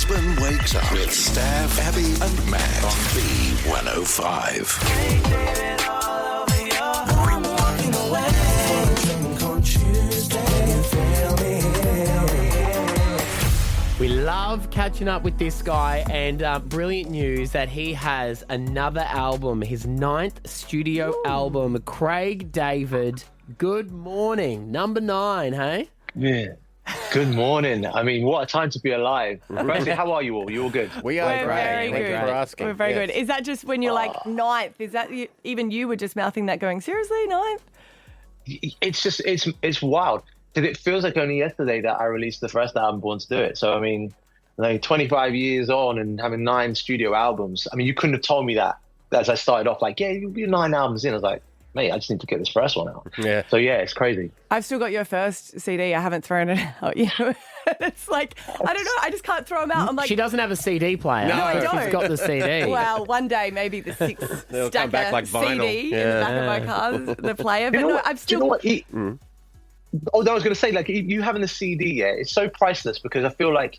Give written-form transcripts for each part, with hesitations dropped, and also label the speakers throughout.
Speaker 1: Brisbane Wakes Up with Stav, Abby and Matt on B105.
Speaker 2: We love catching up with this guy, and brilliant news that he has another album, his 9th studio album. Craig David, good morning. Number 9, hey?
Speaker 3: Yeah. Good morning. I mean, what a time to be alive. Firstly, how are you all? You all good?
Speaker 4: We are
Speaker 5: We're
Speaker 4: great.
Speaker 5: very
Speaker 4: Thank you
Speaker 5: good.
Speaker 4: for asking.
Speaker 5: We're very
Speaker 4: Yes.
Speaker 5: good. Is that just when you're like 9th? Is that even you were just mouthing that going, seriously, 9th?
Speaker 3: It's just, it's wild. Because it feels like only yesterday that I released the first album, Born to Do It. So, I mean, like 25 years on and having 9 studio albums. I mean, you couldn't have told me that as I started off, like, yeah, you're 9 albums in. I was like, mate, I just need to get this first one out.
Speaker 4: Yeah.
Speaker 3: So, yeah, it's crazy.
Speaker 5: I've still got your first CD. I haven't thrown it out yet. It's like, I don't know. I just can't throw them out. I'm like,
Speaker 2: She doesn't have a CD player.
Speaker 5: No, I don't.
Speaker 2: She's got the CD.
Speaker 5: well, one day maybe the 6
Speaker 4: They'll come back
Speaker 5: stacker
Speaker 4: like vinyl.
Speaker 5: CD in the back of my car, the player. But
Speaker 3: You know
Speaker 5: no,
Speaker 3: what?
Speaker 5: I'm
Speaker 3: Do you
Speaker 5: still.
Speaker 3: know what? Oh, I was going to say, like, you having the CD, yeah, it's so priceless because I feel like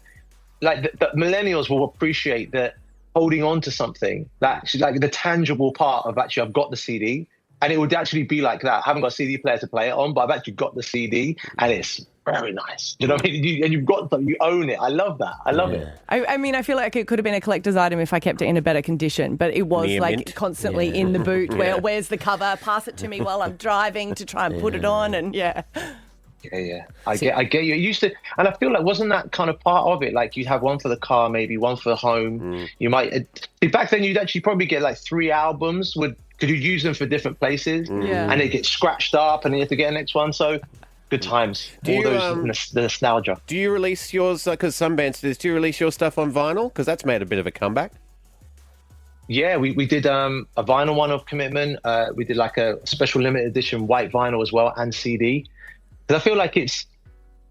Speaker 3: the millennials will appreciate that holding on to something, that like the tangible part of actually I've got the CD, and it would actually be like that. I haven't got a CD player to play it on, but I've actually got the CD, and it's very nice. You know what I mean? And you've got something, you own it. I love that. I love it.
Speaker 5: I mean, I feel like it could have been a collector's item if I kept it in a better condition, but it was
Speaker 4: Near
Speaker 5: like
Speaker 4: mint.
Speaker 5: constantly in the boot. Where's the cover? Pass it to me while I'm driving to try and put it on, and yeah.
Speaker 3: Yeah. I get you. It used to, and I feel like wasn't that kind of part of it? Like you'd have one for the car, maybe one for the home. You might back then you'd actually probably get like 3 albums. Could you use them for different places?
Speaker 5: Yeah.
Speaker 3: And they get scratched up, and then you have to get the next one. So good times. The nostalgia.
Speaker 4: Do you release yours, because some bands do this, do you release your stuff on vinyl? Because that's made a bit of a comeback.
Speaker 3: Yeah, we did a vinyl one of Commitment. We did like a special limited edition white vinyl as well, and CD. Because I feel like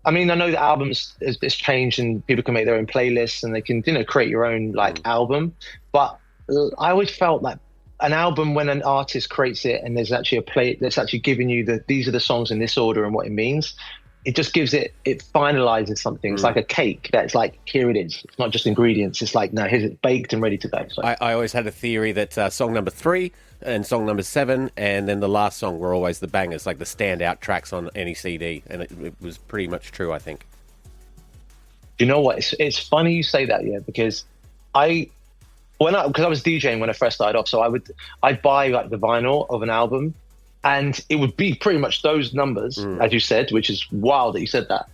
Speaker 3: I know the albums it's changed and people can make their own playlists and they can, create your own like album. But I always felt like an album, when an artist creates it and there's actually a play that's actually giving you these are the songs in this order and what it means, it just gives it finalizes something. It's like a cake that's like, here it is. It's not just ingredients. It's like, no, here's it baked and ready to go. So,
Speaker 4: I always had a theory that song number 3 and song number 7 and then the last song were always the bangers, like the standout tracks on any CD. And it was pretty much true, I think.
Speaker 3: You know what? It's funny you say that, yeah, because because I was DJing when I first started off, so I'd buy like the vinyl of an album, and it would be pretty much those numbers, as you said, which is wild that you said that.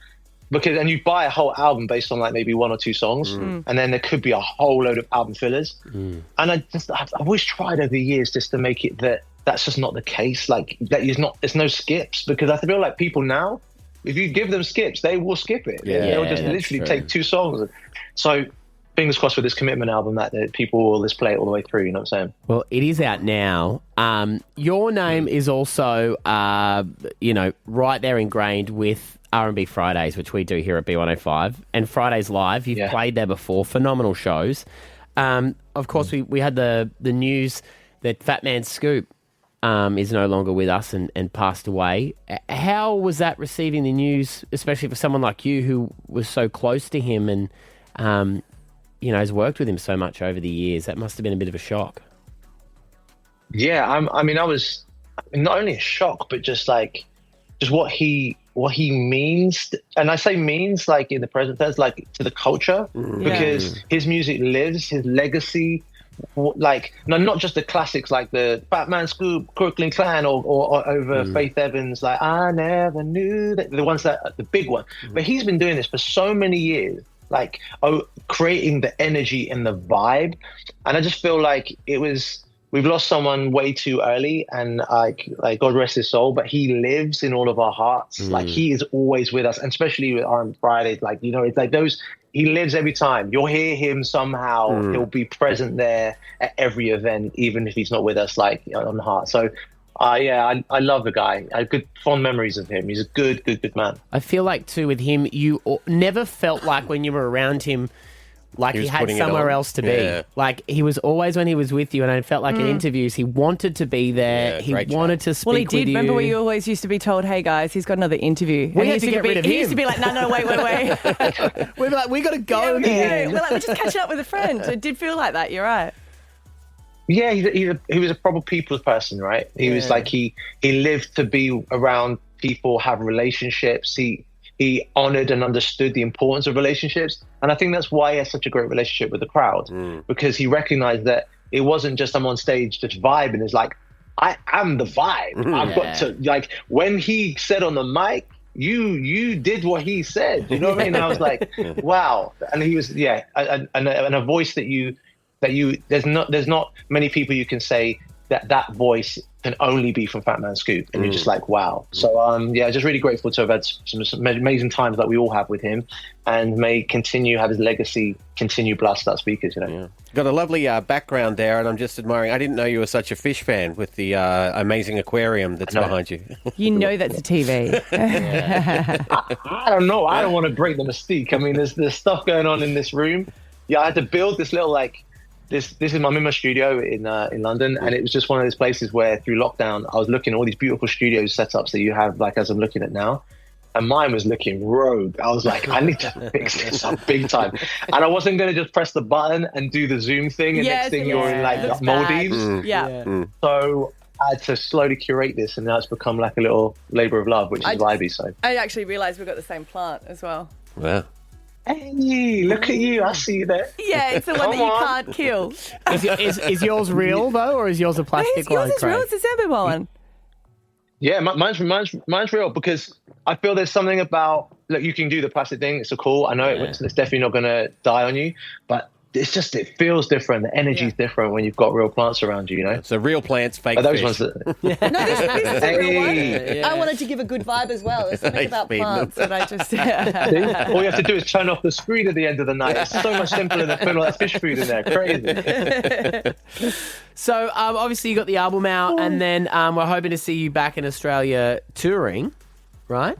Speaker 3: And you buy a whole album based on like maybe 1 or 2 songs, and then there could be a whole load of album fillers. And I've always tried over the years just to make it that's just not the case. Like there's no skips, because I feel like people now, if you give them skips, they will skip it.
Speaker 4: Yeah,
Speaker 3: They'll just
Speaker 2: that's
Speaker 3: literally
Speaker 2: true.
Speaker 3: take 2 songs. So fingers crossed with this Commitment album that people will just play it all the way through, you know what I'm saying?
Speaker 2: Well, it is out now. Your name is also, right there ingrained with R&B Fridays, which we do here at B105, and Fridays Live. You've played there before. Phenomenal shows. Of course, we had the news that Fatman Scoop is no longer with us and passed away. How was that receiving the news, especially for someone like you who was so close to him and has worked with him so much over the years? That must have been a bit of a shock.
Speaker 3: Yeah, I was not only a shock, but just what he means, and I say means like in the present tense, like to the culture, because his music lives, his legacy, like not just the classics like the Fatman Scoop, Crooklyn Clan, or over Faith Evans, like I never knew that, the ones that the big one. But he's been doing this for so many years, like creating the energy and the vibe, and I just feel like we've lost someone way too early, and like God rest his soul, but he lives in all of our hearts. Like he is always with us, and especially with on Fridays, like, it's like those, he lives every time. You'll hear him somehow. He'll be present there at every event, even if he's not with us, like on the heart. So I love the guy. I have good fond memories of him. He's a good man.
Speaker 2: I feel like too with him, you never felt like when you were around him like
Speaker 4: He
Speaker 2: he
Speaker 4: was
Speaker 2: had
Speaker 4: putting it
Speaker 2: somewhere
Speaker 4: on.
Speaker 2: else to be.
Speaker 4: Yeah.
Speaker 2: Like he was always when he was with you, and I felt like in interviews he wanted to be there.
Speaker 4: Yeah,
Speaker 2: He
Speaker 4: great
Speaker 2: wanted
Speaker 4: chat.
Speaker 2: to speak
Speaker 5: Well, he
Speaker 2: with
Speaker 5: did.
Speaker 2: you.
Speaker 5: Remember, we always used to be told, "Hey guys, he's got another interview."
Speaker 2: We
Speaker 5: And
Speaker 2: had to get rid of
Speaker 5: he used to
Speaker 2: him.
Speaker 5: be like, "No, wait."
Speaker 2: We're like, we got to go,
Speaker 5: Yeah,
Speaker 2: man.
Speaker 5: we're like, we're just catching up with a friend. It did feel like that. You're right.
Speaker 3: Yeah, he was a proper people's person, right? He was like he lived to be around people, have relationships. He honored and understood the importance of relationships, and I think that's why he has such a great relationship with the crowd, because he recognized that it wasn't just I'm on stage just vibing. It's like I am the vibe. I've got to, like, when he said on the mic, you did what he said. You know what I mean? And I was like, wow. And he was and a voice that you there's not many people you can say that voice can only be from Fatman Scoop, and you're just like, wow. So just really grateful to have had some amazing times that we all have with him, and may continue have his legacy continue blast our speakers.
Speaker 4: Got a lovely background there, and I'm just admiring. I didn't know you were such a fish fan with the amazing aquarium that's behind you.
Speaker 5: You know that's a TV.
Speaker 3: I don't know. I don't want to break the mystique. I mean, there's stuff going on in this room. Yeah, I had to build this little This is I'm in my studio in London, and it was just one of those places where through lockdown I was looking at all these beautiful studio setups that you have, like as I'm looking at now, and mine was looking rogue. I was like, I need to fix this up big time, and I wasn't going to just press the button and do the Zoom thing, and next thing you're in like
Speaker 5: that's
Speaker 3: Maldives.
Speaker 5: bad. Yeah.
Speaker 3: So I had to slowly curate this, and now it's become like a little labor of love, which is vibey. So
Speaker 5: I actually realised we've got the same plant as well.
Speaker 4: Wow.
Speaker 3: hey, look at you! I see you there.
Speaker 5: Yeah, it's the one that you can't kill.
Speaker 2: Is yours real though, or is yours a plastic one?
Speaker 5: Yours is real. It's a Zambia one.
Speaker 3: Yeah, mine's real, because I feel there's something about, look, you can do the plastic thing. It's so cool. I know it's definitely not going to die on you, but it feels different. The energy's different when you've got real plants around you,
Speaker 4: So real plants, fake
Speaker 3: But those
Speaker 4: fish.
Speaker 3: ones that,
Speaker 5: No, this is a real one.
Speaker 3: Hey.
Speaker 5: I wanted to give a good vibe as well. There's something about
Speaker 4: Speed them.
Speaker 5: plants that I just...
Speaker 3: all you have to do is turn off the screen at the end of the night. It's so much simpler than putting all that fish food in there. Crazy.
Speaker 2: So obviously you got the album out, and then we're hoping to see you back in Australia touring, right?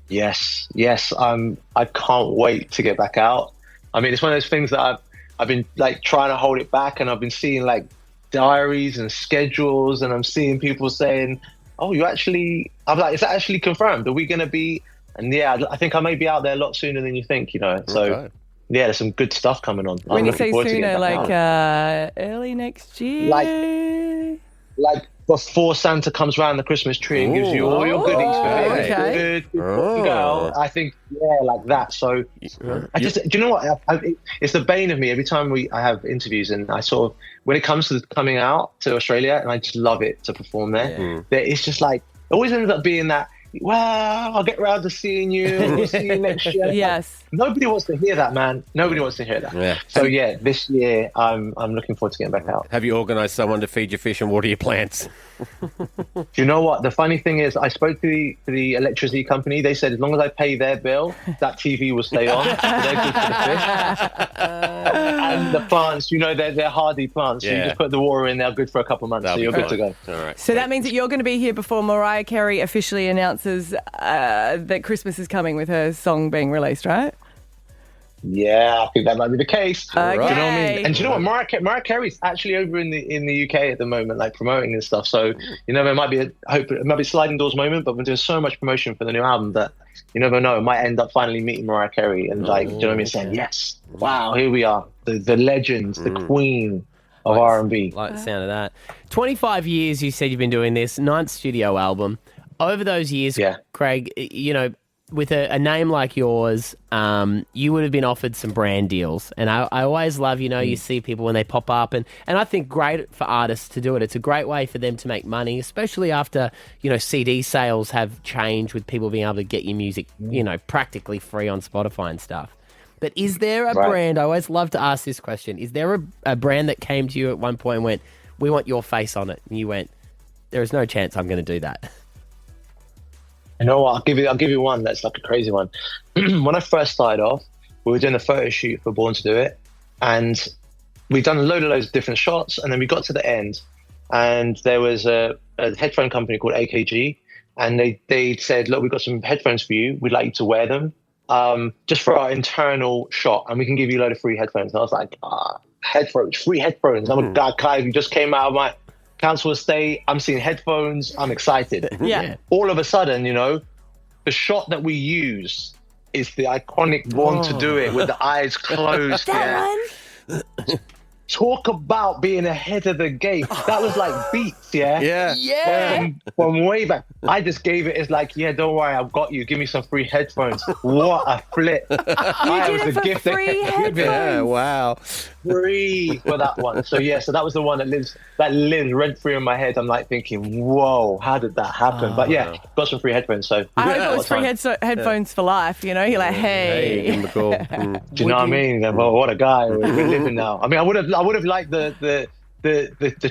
Speaker 3: Yes. I can't wait to get back out. I mean, it's one of those things that I've been like trying to hold it back, and I've been seeing like diaries and schedules, and I'm seeing people saying, "Oh, I'm like, is that actually confirmed? Are we going to be?" And I think I may be out there a lot sooner than you think. So there's some good stuff coming on.
Speaker 5: When
Speaker 3: I'm
Speaker 5: you
Speaker 3: looking
Speaker 5: say
Speaker 3: forward to
Speaker 5: sooner,
Speaker 3: getting back
Speaker 5: like
Speaker 3: out.
Speaker 5: early next year?
Speaker 3: Like before Santa comes around the Christmas tree and gives you all your goodies for it.
Speaker 5: okay.
Speaker 3: Good girl. I think, like that. So do you know what? It's the bane of me every time I have interviews, and I sort of, when it comes to coming out to Australia, and I just love it to perform there. It's just like, it always ends up being that, well, I'll get round to seeing you. We'll see you next year.
Speaker 5: Yes.
Speaker 3: Nobody wants to hear that, man. Nobody wants to hear that.
Speaker 4: Yeah.
Speaker 3: So this year I'm looking forward to getting back out.
Speaker 4: Have you organised someone to feed your fish and water your plants?
Speaker 3: Do you know what? The funny thing is, I spoke to the electricity company. They said as long as I pay their bill, that TV will stay on. So they're good for the fish. And the plants, they're hardy plants. So you just put the water in, they're good for a couple of months.
Speaker 4: That'll
Speaker 3: so you're
Speaker 4: be
Speaker 3: good to go.
Speaker 4: All right.
Speaker 5: So that means that you're going to be here before Mariah Carey officially announces that Christmas is coming with her song being released, right?
Speaker 3: Yeah, I think that might be the case.
Speaker 5: Okay.
Speaker 3: Do you know what I mean? And do you know what? Mariah Carey's actually over in the UK at the moment, like promoting and stuff. So it might be a sliding doors moment, but we're doing so much promotion for the new album that you never know. I might end up finally meeting Mariah Carey and do you know what I mean? Saying yes, wow, here we are, the legend, the queen of R&B.
Speaker 2: Like the sound of that. 25 years you said you've been doing this, 9th studio album. Over those years, Craig, with a name like yours, you would have been offered some brand deals. And I always love, you see people when they pop up. And I think great for artists to do it. It's a great way for them to make money, especially after, CD sales have changed with people being able to get your music, practically free on Spotify and stuff. But is there a brand, I always love to ask this question, is there a brand that came to you at one point and went, we want your face on it? And you went, there is no chance I'm going to do that.
Speaker 3: You know what? I'll give you one that's like a crazy one. When I first started off, we were doing a photo shoot for Born to Do It, and we'd done loads of different shots, and then we got to the end, and there was a headphone company called AKG, and they said, look, we've got some headphones for you. We'd like you to wear them just for our internal shot, and we can give you a load of free headphones. And I was like, headphones, free headphones. I'm a guy who just came out of my council estate. I'm seeing headphones. I'm excited.
Speaker 5: Yeah.
Speaker 3: All of a sudden, the shot that we use is the iconic Born to Do It with the eyes closed. Talk about being ahead of the game. That was like Beats,
Speaker 2: Yeah.
Speaker 3: From way back. I just gave it as like, don't worry, I've got you. Give me some free headphones. What a flip.
Speaker 5: You did it for free headphones.
Speaker 4: Yeah, wow.
Speaker 3: Free for that one. So that was the one that lives rent free in my head. I'm like thinking, whoa, how did that happen? But got some free headphones. So
Speaker 5: I hope it was free headphones for life. You're like, hey.
Speaker 4: Give him a call.
Speaker 3: Do you know what I mean? Well, what a guy we're living now. I mean, I would have liked the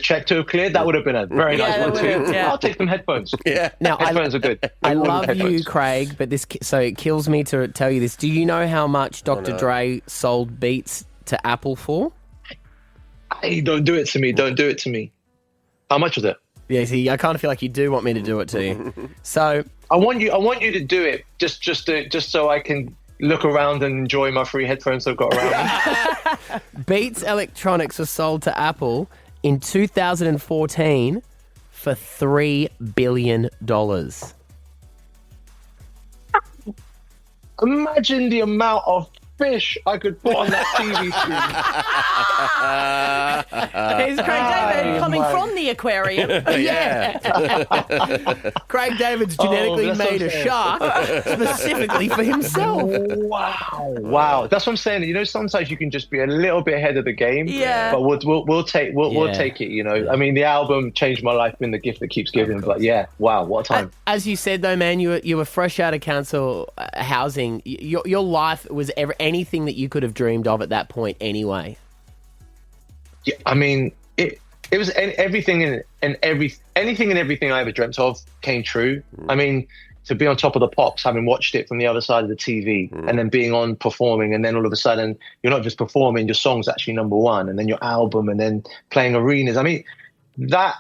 Speaker 3: check to have cleared. That would have been a very nice one too. I'll take some headphones.
Speaker 4: Yeah.
Speaker 2: Now,
Speaker 3: headphones are good.
Speaker 2: I love you, Craig, but so it kills me to tell you this. Do you know how much Dr. Dre sold Beats to Apple for?
Speaker 3: Hey, don't do it to me. Don't do it to me. How much was it?
Speaker 2: Yeah, see, I kind of feel like you do want me to do it to you. So
Speaker 3: I want you to do it just so I can look around and enjoy my free headphones I've got around me.
Speaker 2: Beats Electronics was sold to Apple in 2014 for $3 billion.
Speaker 3: Imagine the amount of fish I could put on that TV screen.
Speaker 5: Here's Craig David coming from the aquarium.
Speaker 2: Craig David's genetically made a shark specifically for himself.
Speaker 3: Wow. That's what I'm saying. Sometimes you can just be a little bit ahead of the game.
Speaker 5: Yeah.
Speaker 3: But we'll take it. I mean, the album changed my life, been the gift that keeps giving. But wow, what a time.
Speaker 2: As you said though, man, you were fresh out of council housing. Your life was anything that you could have dreamed of at that point anyway.
Speaker 3: Yeah, I mean, it was everything and everything I ever dreamt of came true. I mean, to be on top of the pops, having watched it from the other side of the TV, and then being on performing, and then all of a sudden you're not just performing, your song's actually number one, and then your album, and then playing arenas. I mean, that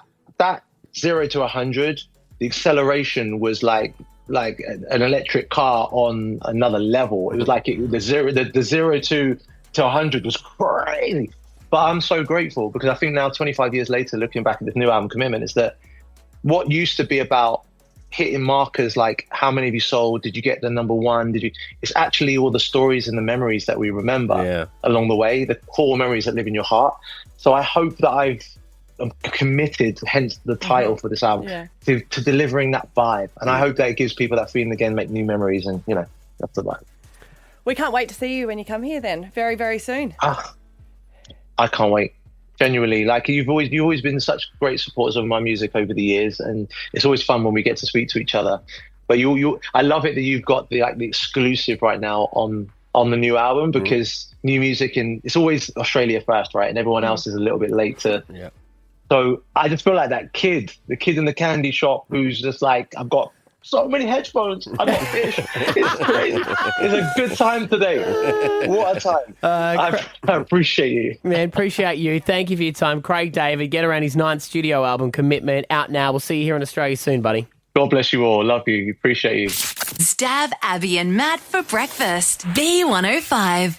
Speaker 3: 0 to 100, the acceleration was like an electric car on another level. It was like the 0 to 100 was crazy. But I'm so grateful because I think now 25 years later, looking back at this new album Commitment, is that what used to be about hitting markers like how many have you sold, did you get the number one, it's actually all the stories and the memories that we remember along the way, the core memories that live in your heart. So I hope that I'm committed, hence the title for this album, to delivering that vibe. And I hope that it gives people that feeling again, make new memories, and that's the vibe.
Speaker 5: We can't wait to see you when you come here then, very, very soon.
Speaker 3: I can't wait. Genuinely, like you've always been such great supporters of my music over the years, and it's always fun when we get to speak to each other. But I love it that you've got the exclusive right now on the new album, because new music, and it's always Australia first, right? And everyone else is a little bit late to. Yeah. So I just feel like the kid in the candy shop who's just like, I've got so many headphones, I got fish. It's crazy. It's a good time today. What a time. I appreciate you.
Speaker 2: Man, appreciate you. Thank you for your time. Craig David, get around his 9th studio album, Commitment, out now. We'll see you here in Australia soon, buddy.
Speaker 3: God bless you all. Love you. Appreciate you.
Speaker 6: Stab Abby and Matt for breakfast. B105.